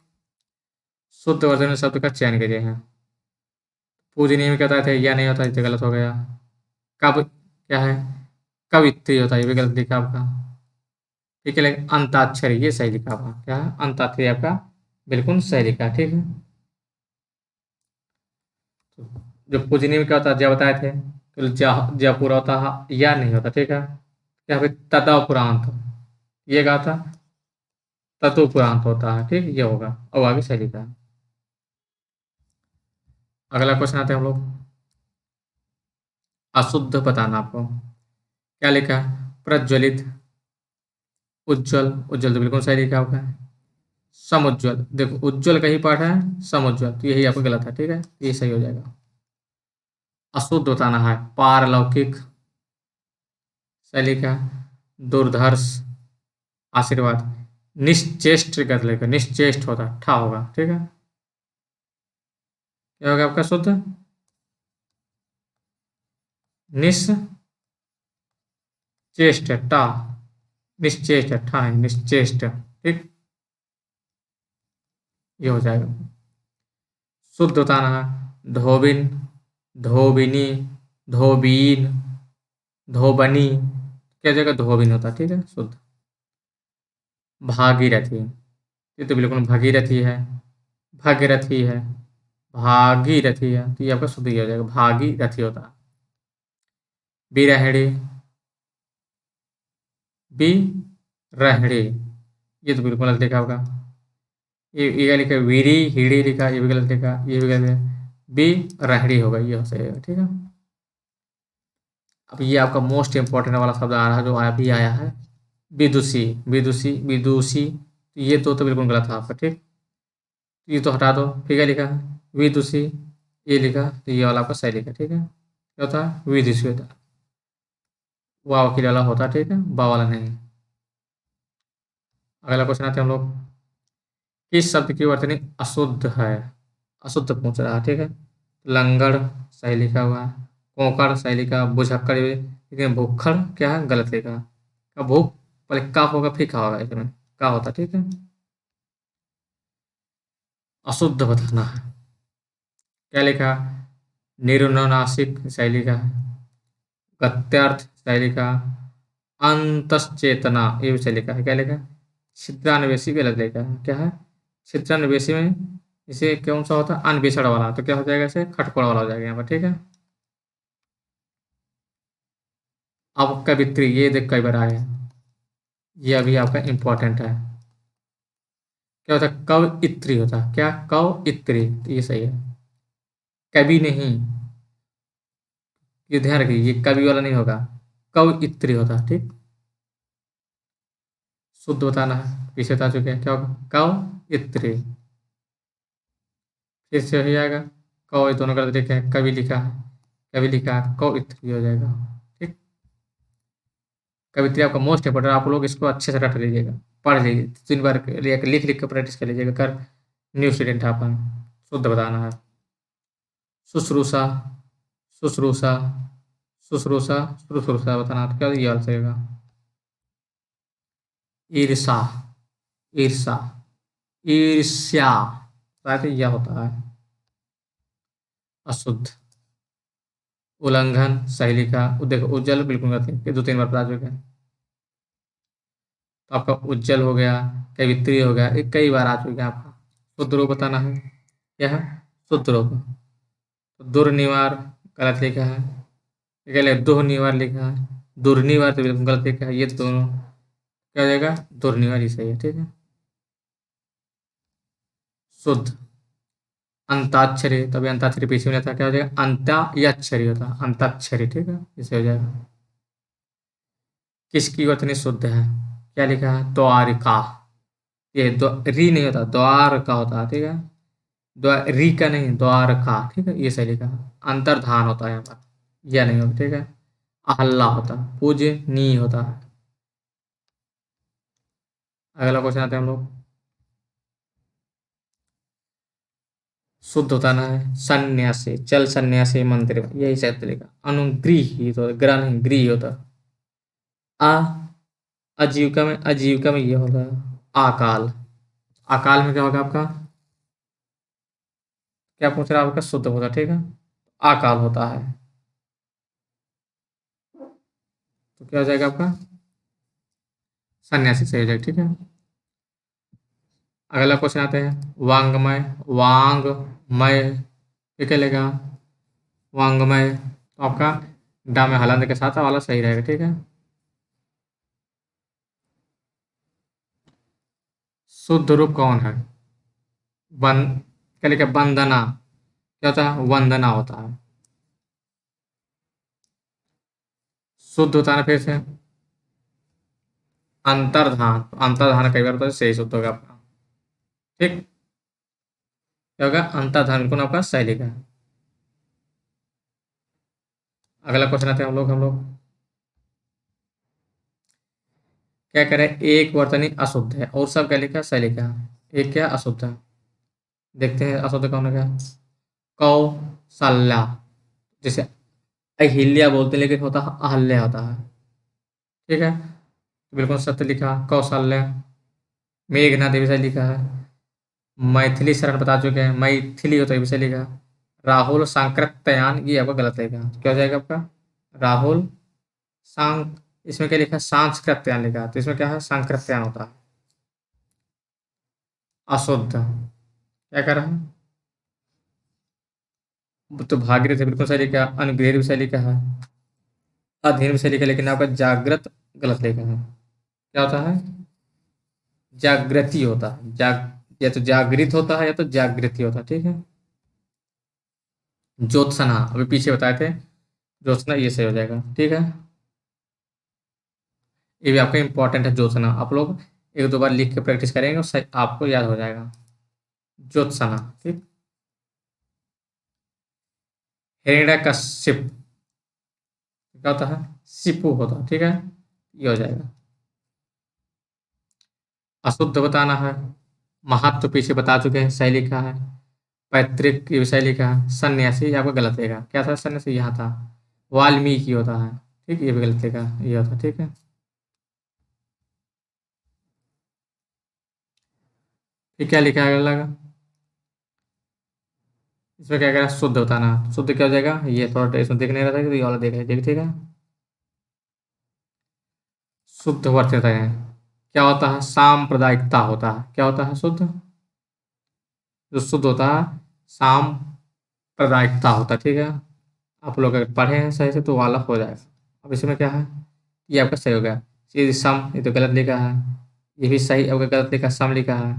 शुद्ध वर्जन में शब्द का चयन करिए हैं। पूजनीय में क्या होता है, या नहीं होता, ये गलत हो गया। कब, क्या है, कवित्री होता है, ये भी गलत लिखा आपका। ठीक है, लेकिन अंताक्षरी ये सही लिखा आपका, क्या है, अंताक्षरी आपका बिल्कुल सही लिखा। ठीक है, तो जो पूजनीय में क्या होता है, जब बताए थे, तो जब पूरा होता है, या नहीं होता। ठीक है, क्या फिर तदुपरांत, ये कहा था, तदुपरांत होता है। ठीक, ये होगा, अब आगे सही लिखा है। अगला क्वेश्चन आते हैं हम लोग, अशुद्ध बताना आपको, क्या लिखा है, प्रज्वलित, उज्जवल, उज्जवल तो बिल्कुल सही लिखा होगा। समुज्जवल, देखो उज्जवल का ही पार्ट है, समुज्जवल, तो यही आपको गलत है। ठीक है, ये सही हो जाएगा। अशुद्ध बताना है, पारलौकिक, सही लिखा, दुर्धर्ष, आशीर्वाद, निश्चेष्ट गलत लिखा, निश्चेष्ट होता ठा होगा। ठीक है, क्या होगा आपका शुद्ध, निश्चेष्ट टा, निश्चेष्ट, ठा नहीं, निश्चेष्ट, ठीक, ये हो जाएगा। शुद्ध बताना है, धोबिन, धोबिनी, धोबीन, धोबनी, क्या जगह धोबिन होता है, ठीक है, शुद्ध। भागीरथी, ये तो बिल्कुल भगीरथी है, भागीरथी है, भागीरथी है, तो ये आपका शुद्ध ही हो जाएगा, भागीरथी होता है। बिरहड़ी, बिरहड़ी, ये तो बिल्कुल गलत लिखा होगा। ये क्या लिखा है, वीरी हिड़ी लिखा, ये भी गलत लिखा, ये भी गलत है, बिरहड़ी होगा, ये हो सकेगा, ठीक है। अब ये आपका मोस्ट इंपॉर्टेंट वाला शब्द आ रहा है, जो अभी आया है, विदुषी, विदुषी, विदुषी, तो ये तो बिल्कुल गलत था आपका, ठीक, ये तो हटा दो, ठीक है, लिखा है विदुषी, ये लिखा, तो ये वाला आपका सही लिखा, ठीक है, क्या होता है, विदुषी होता है, वाह वकील वाला होता है, ठीक है, बा वाला नहीं। अगला क्वेश्चन आते हैं हम लोग, किस शब्द की वर्तनी अशुद्ध है, अशुद्ध पूछ रहा है, ठीक है। लंगड़ सही लिखा हुआ है, कोंकण सही लिखा, बुझक्कड़, लेकिन भूखड़ क्या है, गलत लिखा। अब भूख पहले का होगा फिर का होगा, इसमें का होता, ठीक है। अशुद्ध बताना है, क्या लिखा, निरुनासिक सही लिखा है, गत्यार्थ सही लिखा, अंतश्चेतना ये भी सही लिखा है, क्या लिखा, छिद्रान्वेषी गलत लिखा है, क्या है, छिद्रान्वेषी में इसे कौन सा होता है, अनविषण वाला, तो क्या हो जाएगा, इसे खटकोड़ वाला हो जाएगा यहाँ पर, ठीक है। अब कवित्री, ये देख कई बार आया, ये अभी आपका इंपॉर्टेंट है, क्या होता है, कव इत्री होता है, क्या, कव इत्री, तो ये सही है, कवि नहीं, ये ध्यान रखिए, ये कवि वाला नहीं होगा, कव इत्री होता है, ठीक, शुद्ध बताना है, पीछे बता चुके हैं, क्या होगा, कव इत्री, फिर से हो जाएगा, कौ, ये दोनों गलत लिखे हैं, कवि लिखा है, कवि लिखा है, कौ इत्री हो जाएगा, ठीक। कवित्री आपका मोस्ट इंपोर्टेंट, आप लोग इसको अच्छे से रट लीजिएगा, पढ़ लीजिए, 3 बार लिख लिख कर प्रैक्टिस कर लीजिएगा, कर, न्यू स्टूडेंट आप हैं, शुद्ध बताना है, शुश्रूषा, शुश्रूषा, शुश्रूषा, शुश्रूषा बताना, तो क्या ये वाला सही होगा, ईर्षा, ईर्षा, ईर्ष्या, शायद यह होता है, अशुद्ध। उल्लंघन सही लिखा, देखो उज्जवल बिल्कुल गलत है, ये 2-3 बार बता चुके हैं, तो आपका उज्जवल हो गया, कवित्री हो गया, ये कई बार आ चुके हैं आपका। शुद्ध रूप बताना है, क्या है, शुद्ध रूप, तो दुर्निवार गलत लिखा है, क्या लिखा, दुर्निवार लिखा है, दुर्निवार तो बिल्कुल गलत लिखा है, ये तो दोनों क्या हो जाएगा, दुर्निवार ही सही है, ठीक है। शुद्ध अंताक्षरी, तभी अंताक्षरी पीछे में रहता है, क्या हो जाएगा, अंत्या या अक्षरी होता है, अंताक्षरी, ठीक है, इसे हो जाएगा। किसकी वर्तनी शुद्ध है, क्या लिखा है, द्वारिका, ये री नहीं होता, द्वार का होता है, ठीक है, री का नहीं, द्वार का, ठीक है, ये सही लिखा है। अंतर्धान होता है यहाँ पर, यह नहीं होता, ठीक है। अहल्ला होता है, पूज्य नी होता है। अगला क्वेश्चन आते हैं हम लोग, शुद्ध बताना है, सन्यासी, चल सन्यासी मंदिर में, यही शायद लिखा, अनुगृहीत होता, ग्रह नहीं, गृह होता, आ, आजीविका में ये होता है, आकाल, अकाल में क्या होगा आपका, क्या पूछ रहा है आपका, शुद्ध होता, ठीक है, अकाल होता है, तो क्या हो जाएगा आपका, सन्यासी सही हो जाएगा, ठीक है। अगला क्वेश्चन आते हैं, वांग्मय, वांगमय, ये क्या लेगा, वांग्मय, तो आपका डा में हलंत के साथ वाला सही रहेगा, ठीक है। शुद्ध रूप कौन है, वन, क्या लिखा, वंदना, क्या होता है, वंदना होता है। शुद्ध होता है ना, फिर से अंतर्धान, अंतर्धान कई बार होता है, सही शुद्ध होगा आपका, ठीक, क्या होगा, अंतर्धान को आपका सही लिखा है। अगला क्वेश्चन आते हैं हम लोग क्या करें, एक वर्तनी अशुद्ध है और सब क्या लिखा है, सही लिखा है, एक क्या अशुद्ध है, देखते हैं अशुद्ध कौन है, क्या, कौशल्या, जैसे अहिल्या बोलते हैं, लेकिन होता है अहल्या होता है, ठीक है, बिल्कुल सत्य लिखा। कौशल्य, मेघनाथ ये भी सही लिखा है। मैथिली शरण बता चुके हैं, मैथिली हो तो ये भी सही लिखा। राहुल सांकृत्यायन ये आपका गलत लिखा, क्या हो जाएगा आपका? राहुल सांक, इसमें क्या लिखा है? सांस्कृत्यायन लिखा है, तो इसमें क्या है? सांकृत्यायन होता है। अशुद्ध, क्या कर रहा है? तो भागीरथ है, बिल्कुल सही लिखा। अनुग्रह भी सही लिखा है। अधीन भी सही लिखा, लेकिन आपका जागृत गलत लिखा है। क्या होता है? जागृति होता है। या तो जागृत होता है या तो जागृति होता है, ठीक है। ज्योत्सना अभी पीछे बताए थे, ज्योत्सना ये सही हो जाएगा, ठीक है। ये भी आपका इंपॉर्टेंट है ज्योत्सना, आप लोग एक दो बार लिख के प्रैक्टिस करेंगे और सही आपको याद हो जाएगा। ज्योत्सना, ठीक। हिरण्यकश्यप क्या होता है? सिपु होता है, ठीक है। ये हो जाएगा। अशुद्ध बताना है। महत्व पीछे बता चुके हैं, सही लिखा है। पैतृक ये भी सही लिखा है। सन्यासी ये आपका गलत लिखा, क्या था? सन्यासी यहाँ था। वाल्मीकि होता है, ठीक, ये भी गलत लिखा, ये होता, ठीक है। फिर क्या लिखा है अगला? इसमें क्या करें? शुद्ध बताना। शुद्ध क्या हो जाएगा? ये थोड़ा इसमें देख नहीं रहा था तो ये वाला देख रहे, ठीक है। शुद्ध वर्त होता है, क्या होता है? सांप्रदायिकता होता है, क्या होता है? शुद्ध, जो शुद्ध होता है सांप्रदायिकता होता है, ठीक है। आप लोग अगर पढ़े हैं सही से तो वाला हो जाएगा। अब इसमें क्या है? ये आपका सही हो गया। ये सम ये तो गलत लिखा है, ये भी सही आपका गलत लिखा, सम लिखा है।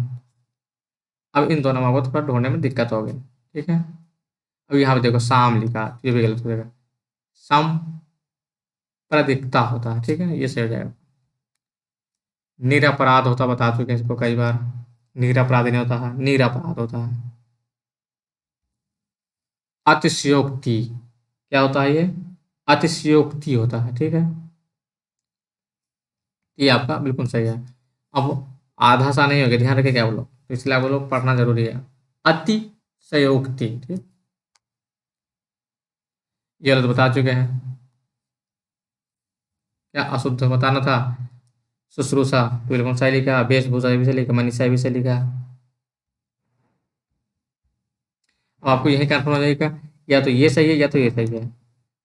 अब इन दोनों में आपको थोड़ा ढूंढने में दिक्कत होगी, ठीक है। अब यहाँ पे देखो साम लिखा, ये भी गलत हो जाएगा। सम प्रदिकता होता है, ठीक है, ये सही हो जाएगा। निरपराध होता, बता चुके हैं इसको कई बार। निरपराध नहीं होता है, निरपराध होता है। अतिशयोक्ति क्या होता है? ये अतिशयोक्ति होता है, ठीक है। ये आपका बिल्कुल सही है। अब आधा सा नहीं हो गया, ध्यान रखें क्या बोलो, तो इसलिए आप बोलो पढ़ना जरूरी है। अतिशयोक्ति, ठीक। ये तो बता चुके हैं। क्या अशुद्ध बताना था? शुश्रूषा बिल्कुल सही लिखा। वेशभूषा भी सही लिखा। मनीषा भी सही लिखा। अब आपको यही कन्फर्म हो जाएगा, या तो ये सही है या तो ये सही है।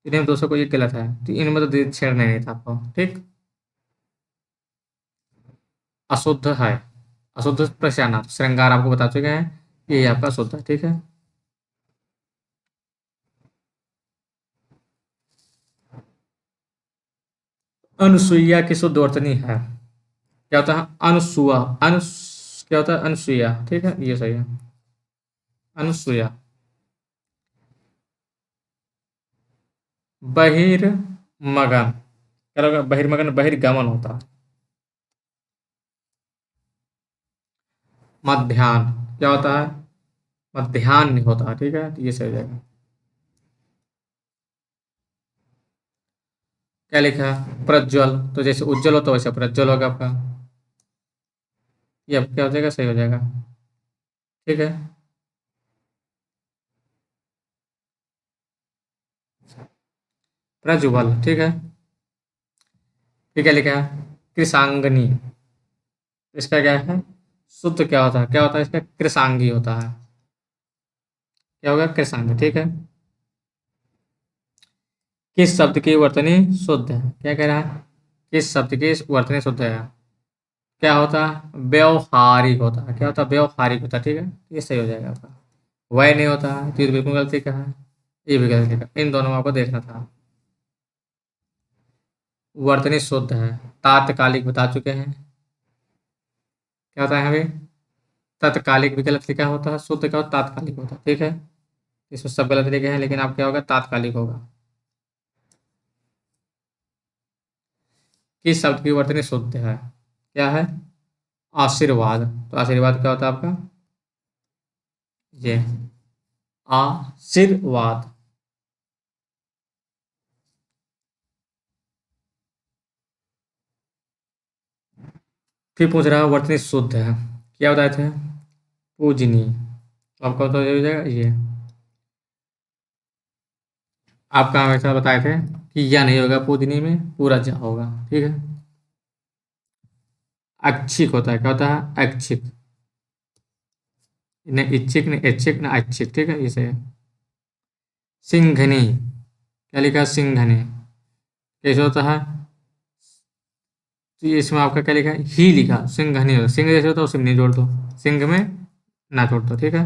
इन्हीं दोस्तों को ये गलत है, तो इनमें तो छेड़ना नहीं था आपको, ठीक। अशुद्ध है, अशुद्ध प्रश्याना श्रृंगार आपको बता चुके हैं, ये आपका अशुद्ध है, ठीक है। अनुसुईया की शुद्ध वर्तनी है, क्या होता है? अनुसुआ, क्या होता है? अनुसुईया, ठीक है, ये सही है। अनुसुईया। बहिर्मगन, क्या होगा? बहिर्मगन बहिर्गमन होता है। मध्याह्न क्या होता है? मध्याह्न होता है, ठीक है, तो ये सही हो जाएगा। क्या लिखा है? प्रज्वल, तो जैसे उज्जवल होता है वैसे प्रज्वल होगा आपका। ये अब क्या हो जाएगा? सही हो जाएगा, ठीक है। प्रज्वल, ठीक है। फिर क्या लिखा है? कृषांगनी, इसका क्या है? शुद्ध क्या होता है? क्या होता है इसका? कृषांगी होता है, क्या होगा? कृषांगी, ठीक है। किस शब्द की वर्तनी शुद्ध है? क्या कह रहा है? किस शब्द की वर्तनी शुद्ध है? क्या होता है? व्यवहारिक होता है, क्या होता है? व्यवहारिक होता है, ठीक है, ये सही हो जाएगा आपका। वह नहीं होता है, तो ये तो बिल्कुल गलती का है। ये भी गलती का, इन दोनों में आपको देखना था। वर्तनी शुद्ध है, तात्कालिक बता चुके हैं। क्या होता है यहाँ पे? तत्कालिक भी गलत लिखा होता है, शुद्ध क्या होता है? तात्कालिक होता है, ठीक है। इसमें सब गलत लिखे हैं, लेकिन आप क्या होगा? तात्कालिक होगा। किस शब्द की वर्तनी शुद्ध है? क्या है? आशीर्वाद, तो आशीर्वाद क्या होता है आपका? ये आशीर्वाद। फिर पूछ रहा है वर्तनी शुद्ध है, क्या बताए थे? पूजनी, तो आपका तो ये हो जाएगा ये। आपका हमेशा बताए थे कि या नहीं होगा, पूजनी में पूरा जा होगा, ठीक है। ऐच्छिक होता है। क्या होता है? ऐच्छिक। न इच्छिक, न ऐच्छिक, न ऐच्छिक। ठीक है, इसे सिंघनी। क्या लिखा? सिंघनी। कैसे होता है? तो ये इसमें आपका क्या लिखा है? ही लिखा, सिंघनी होता। सिंह जैसे होता है, उसमें नहीं जोड़ दो, सिंह में ना जोड़ दो। ठीक है।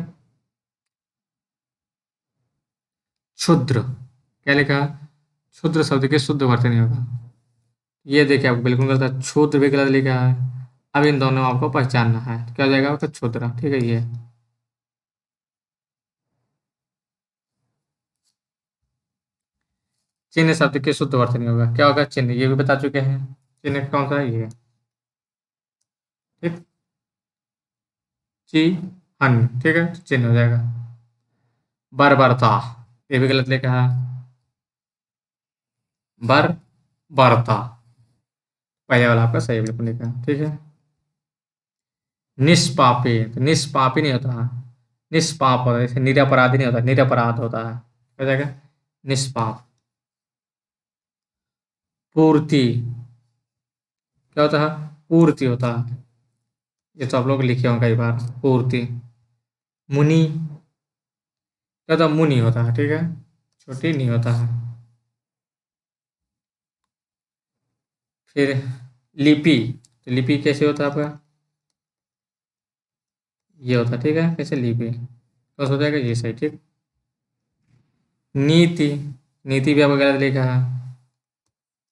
क्षुद्र। क्या लिखा? क्षुद्र शब्द के शुद्ध अर्थ नहीं होगा। ये देखिए, आपको बिल्कुल गलत है। क्षुद्र भी गलत लिखा है। अब इन दोनों में आपको पहचानना है। तो क्या हो जाएगा आपका? क्षुद्र। ठीक है। ये चिन्ह शब्द के शुद्ध अर्थ नहीं होगा। क्या होगा? चिन्ह। ये भी बता चुके हैं। चिन्ह कौन सा है? ये। ठीक। ची हन। ठीक है, तो चिन्ह हो जाएगा। बर्बरता। ये भी गलत लिखा है। बर बरता। पहले वाला आपका सही बिल्कुल लिखा है। ठीक है। निष्पापी। तो निष्पापी नहीं होता है, निष्पाप होता है। जैसे निरपराधी नहीं होता, निरपराध होता है। क्या हो जाएगा? निष्पाप। पूर्ति। क्या होता है? पूर्ति होता है। ये तो आप लोग लिखे होंगे कई बार। पूर्ति। मुनि। क्या होता है? मुनि होता है। ठीक है। छोटी नहीं होता है। फिर लिपि। तो लिपि कैसे होता है आपका? ये होता है। ठीक है। कैसे? लिपि। तो हो जाएगा ये सही। ठीक। नीति। नीति भी आपका गलत लिखा है।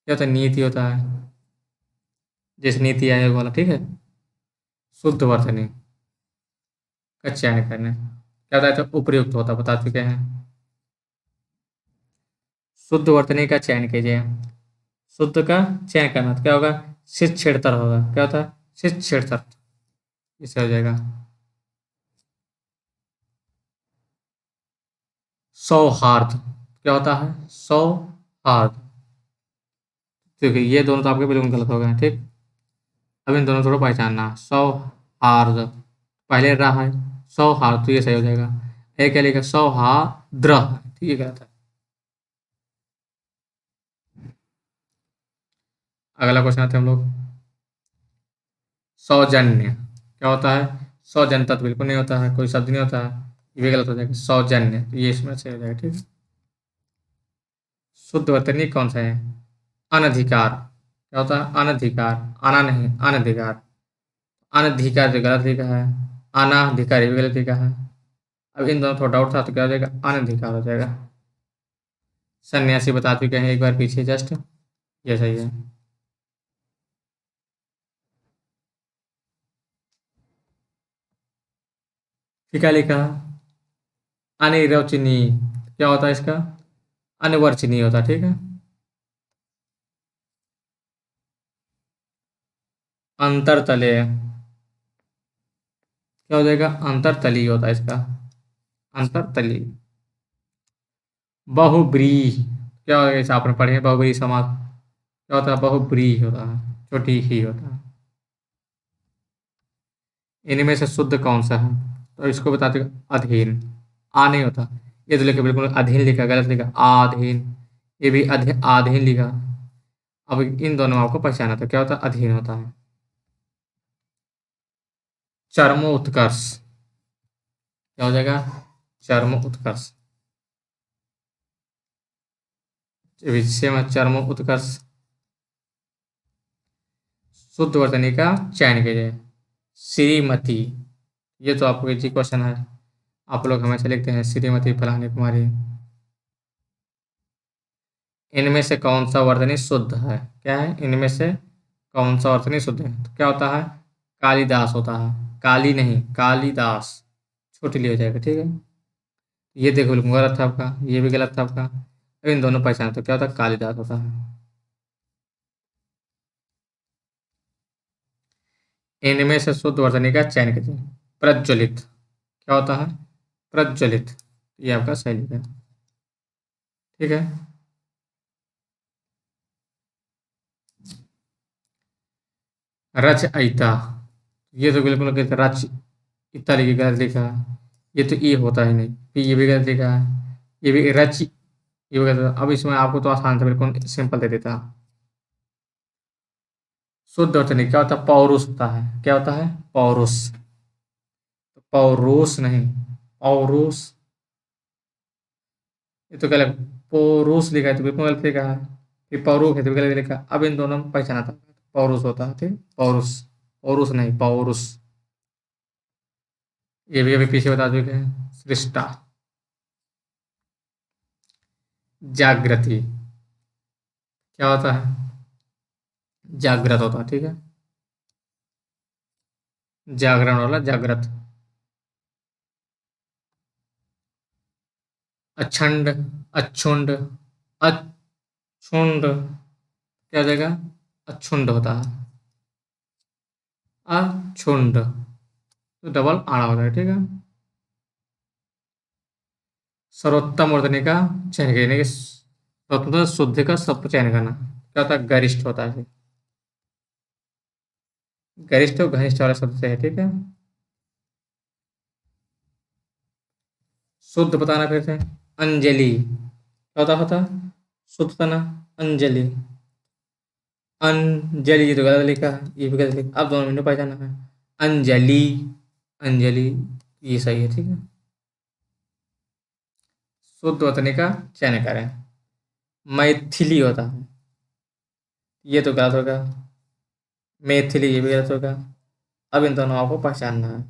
क्या होता है? नीति होता है जैसे नीति आयोग वाला। ठीक है। शुद्ध वर्तनी का चयन करना। क्या होता है? तो उपयुक्त होता, बता चुके हैं। शुद्ध वर्तनी का चयन कीजिए। शुद्ध का चयन करना तो क्या होगा? शिक्षेतर होगा। क्या होता है? शिक्षेतर। इससे हो जाएगा। सौहार्द। क्या होता है? सौहार्द। देखिए, ये दोनों तो आपके बिल्कुल गलत हो गए हैं। ठीक। अब इन दोनों थोड़ा पहचानना। सौहार्द पहले रहा है। सौहार्द, तो ये सही हो जाएगा। एक क्या लिखा? सौहार्द्र। ठीक है, गलत है। अगला क्वेश्चन आते हैं हम लोग। सौजन्य। क्या होता है? सौजन्यता तो बिल्कुल नहीं होता है, कोई शब्द नहीं होता है। ये भी गलत हो जाएगा। सौजन्य, तो ये इसमें से हो जाएगा। ठीक है। शुद्ध वर्तनी कौन सा है? अनधिकार। क्या होता है? अनधिकार। आना नहीं, अनधिकार। अनधिकार जो गलत लिखा है। अनाधिकार ये भी गलत लिखा है। अब इन दोनों थोड़ा डाउट था, तो क्या हो जाएगा? अनधिकार हो जाएगा। सन्यासी बता चुके हैं एक बार पीछे जस्ट। ये सही है। फिर क्या लिखा? अनिर्वचनीय। क्या होता है इसका? अनिर्वचनीय होता है। ठीक है। अंतरतले। क्या हो जाएगा? अंतरतली होता है इसका। अंतरतली। बहुब्रीहि। क्या होगा? इसे आपने पढ़े हैं, बहुब्रीहि समास। क्या होता है? बहुब्रीहि होता है, छोटी ही होता है। इनमें से शुद्ध कौन सा है? तो इसको बताते हैं। अधीन। आ नहीं होता। ये तो लिखा बिल्कुल अधीन लिखा, गलत लिखा। आधीन। ये भी आधीन लिखा। अब इन दोनों में आपको पहचाना था। क्या होता है? अधीन होता है। चरमोत्कर्ष। क्या हो जाएगा? चरमोत्कर्ष। विषय में चरमोत्कर्ष। शुद्ध वर्तनी का चयन कीजिए। श्रीमती। ये तो आपको इजी क्वेश्चन है। आप लोग हमेशा लिखते हैं श्रीमती फलानी कुमारी। इनमें से कौन सा वर्तनी शुद्ध है? क्या है? इनमें से कौन सा वर्तनी शुद्ध है? तो क्या होता है? कालिदास होता है। काली नहीं, कालिदास। छोटी ली हो जाएगा। ठीक है। ये देखो बिल्कुल गलत था आपका, ये भी गलत था आपका। अब इन दोनों पहचान, तो क्या होता है? कालिदास होता है। इनमें से शुद्ध वर्तनी का चयन कीजिए। प्रज्वलित। क्या होता है? प्रज्वलित। ये आपका सही लिखा है। ठीक है। रचयिता। ये तो बिल्कुल गलत। रच इतना लिखी गलत लिखा है। ये तो ये होता ही नहीं। फिर ये भी गलत लिखा है। ये भी रच, ये भी गलत। अब इसमें आपको तो आसान था, बिल्कुल सिंपल दे देता। शुद्ध अर्थ नहीं, क्या होता है? पौरुष होता है। क्या होता है? पौरुष। पौरुष नहीं, पौरुष। ये तो क्या लगा? पौरुष लिखा है तो बिल्कुल गलत लिखा है। फिर पौरुष है तो गलत लिखा है। अब इन दोनों में पहचाना था। पौरुष होता है, ठीक। पौरुष, पौरुष नहीं, पौरुष। ये भी अभी पीछे बता चुके हैं। सृष्टा। जागृति। क्या होता है? जागृत होता है, ठीक है। जागरण वाला जागृत। अछंड, अछुंड, अछुंड। क्या हो जाएगा? अछुंड होता है। अछुंड तो डबल आड़ा होता है, ठीक है। सर्वोत्तम मूर्धनि का चयन करना, यानी कि सर्वोत्तम शुद्ध का सब चयन करना। क्या होता है? गरिष्ठ होता है। गरिष्ठ और घनिष्ठ वाले शब्द से है, ठीक है। शुद्ध बताना फिर से। अंजलि क्या होता? शुद्ध बताना। अंजलि। अंजलि, ये तो गलत लिखा है, ये भी गलत लिखा। अब दोनों मिनट पहचाना है। अंजलि, अंजलि, ये सही है, ठीक है। शुद्ध वतनी का चयन करें। मैथिली होता है, ये तो गलत होगा। मैथिली, ये भी गलत होगा। अब इन दोनों आपको पहचानना है।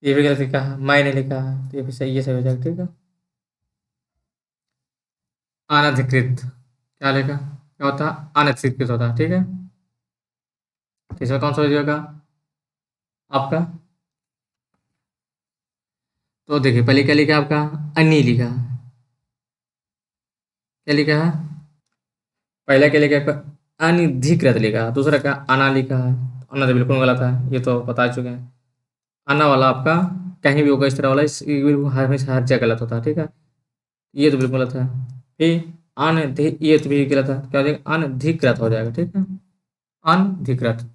ये भी गलत लिखा है, मैंने लिखा है, तो ये भी सही, ये सही हो जाएगा, ठीक है। अनधिकृत क्या लिखा? क्या होता है? अनधिकृत होता है, ठीक है। तीसरा कौन सा हो जाएगा आपका? तो देखिए, पहले क्या लिखा है आपका? अन्नी लिखा है। क्या लिखा है? पहले क्या लिखा है आपका? अनधिकृत लिखा है। दूसरा का अना लिखा है। अना तो बिल्कुल गलत है, ये तो बता चुके हैं। अना वाला आपका कहीं भी होगा इस तरह वाला, ये बिल्कुल हमेशा हर जगह गलत होता है, ठीक है। ये तो बिल्कुल गलत है। फिर ये तो भी गलत है। क्या हो जाएगा? अनधिकृत हो जाएगा, ठीक है। अनधिकृत।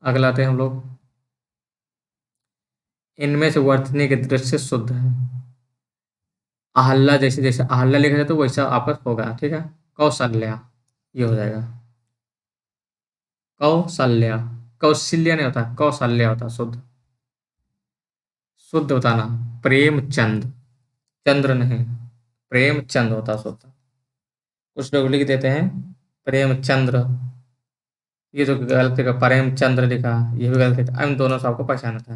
अगला आते हैं हम लोग। इनमें से वर्तनी के दृश्य शुद्ध है। अहल्ला, जैसे जैसे अहल्ला लिखा जाए तो वैसा आपका होगा, ठीक है। कौशल्या, ये हो जाएगा। कौशल्या, कौशल्य नहीं होता, कौशल्य होता शुद्ध। शुद्ध बताना। प्रेमचंद, चंद्र नहीं, प्रेमचंद होता शुद्ध। कुछ लोग लिख देते हैं प्रेमचंद्र, ये तो गलत लिखा। प्रेमचंद्र लिखा, ये भी गलत लिखा। इन दोनों से आपको पहचाना था।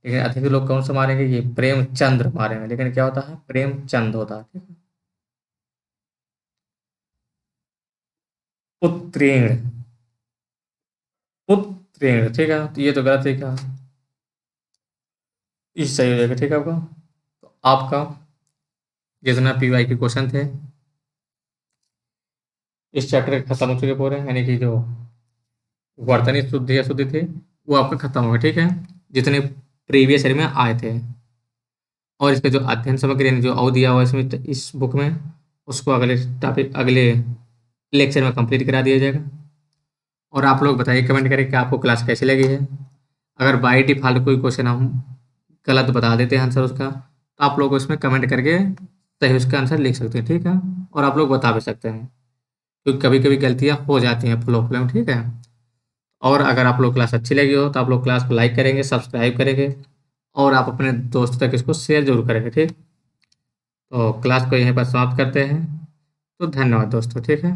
लेकिन अधिक लोग कौन सा मारेंगे? ये प्रेमचंद्र मारेंगे, लेकिन क्या होता है? प्रेमचंद होता है, ठीक है। पुत्रेण, पुत्रेण, ठीक है। तो ये तो गलत लिखा, इस सही हो जाएगा, ठीक है आपका। तो आपका जितना पीवाई के क्वेश्चन थे इस चैप्टर के खत्म हो चुके पूरे, यानी कि जो वर्तनी शुद्धि अशुद्धि थे वो आपका खत्म हो गया, ठीक है। जितने प्रीवियस ईयर में आए थे, और इसका जो अध्ययन सामग्री यानी जो और दिया हुआ है इसमें, इस बुक में, उसको अगले टॉपिक, अगले लेक्चर में कंप्लीट करा दिया जाएगा। और आप लोग बताइए, कमेंट करें कि आपको क्लास कैसी लगी है। अगर बाई डिफ़ॉल्ट कोई क्वेश्चन हम गलत बता देते हैं आंसर उसका, तो आप लोग उसमें कमेंट करके सही उसका आंसर लिख सकते हैं, ठीक है। और आप लोग बता भी सकते हैं, क्योंकि कभी कभी गलतियाँ हो जाती हैं फ्लो फ्लो में, ठीक है। और अगर आप लोग क्लास अच्छी लगी हो तो आप लोग क्लास को लाइक करेंगे, सब्सक्राइब करेंगे, और आप अपने दोस्तों तक इसको शेयर जरूर करेंगे, ठीक। तो क्लास को यहीं पर समाप्त करते हैं। तो धन्यवाद दोस्तों, ठीक है।